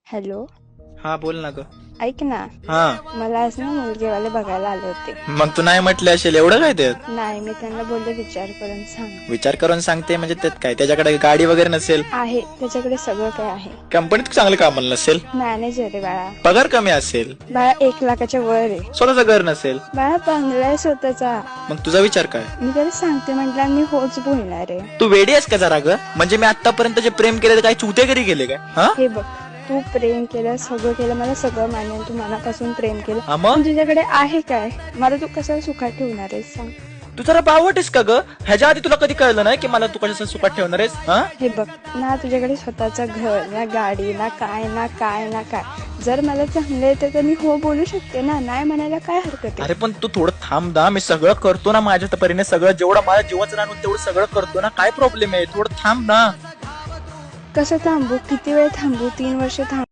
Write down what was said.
Hello. हा बोल ना ग. ऐक ना, हा मला आज ना मुलगीवाले बघायला आले होते. मग तू नाही म्हटले असेल एवढं काय त्यात? नाही, मी त्यांना बोलले विचार करून सांग. विचार करून सांगते म्हणजे त्यात काय, त्याच्याकडे गाडी वगैरे नसेल, आहे त्याच्याकडे सगळं काय आहे. कंपनीत चांगलं कामाला नसेल, मॅनेजर आहे बाळा. पगार कमी असेल, बाळा 1 लाखाच्या वर आहे. स्वतःचं घर नसेल, बाळा बंगला आहे स्वतःचा. मग तुझा विचार काय? मी त्याला सांगते म्हटलं मी होच बोलणार आहे. तू वेडी आहेस का जरा ग? म्हणजे मी आतापर्यंत जे प्रेम केले काही चुतेगिरी गेले काय? हा हे बघ, तू प्रेम केलं, सगळं केलं, मला सगळं मान्य, तू मनापासून प्रेम केलं, हा मग? पण तुझ्याकडे आहे काय? मला तू कसं सुखात ठेवणार आहेस सांग. तू जरा बावट आहेस का ग? ह्याच्या आधी तुला कधी कळलं नाही की मला तू कशा सुखात ठेवणार आहेस? हा हे बघ ना, तुझ्याकडे स्वतःचं घर ना, गाडी ना, काय ना काय ना काय. जर मला चांगलं येतं तर मी हो बोलू शकते ना, नाही म्हणायला काय हरकत आहे. अरे पण तू थोडं थांब दा, मी सगळं करतो ना माझ्या परीने, सगळं जेवढं माझ्या जीवाचं राहून तेवढं सगळं करतो ना, काय प्रॉब्लेम आहे? थोडं थांब ना. कसं थांबू? किती वेळ थांबू? 3 वर्ष थांबू?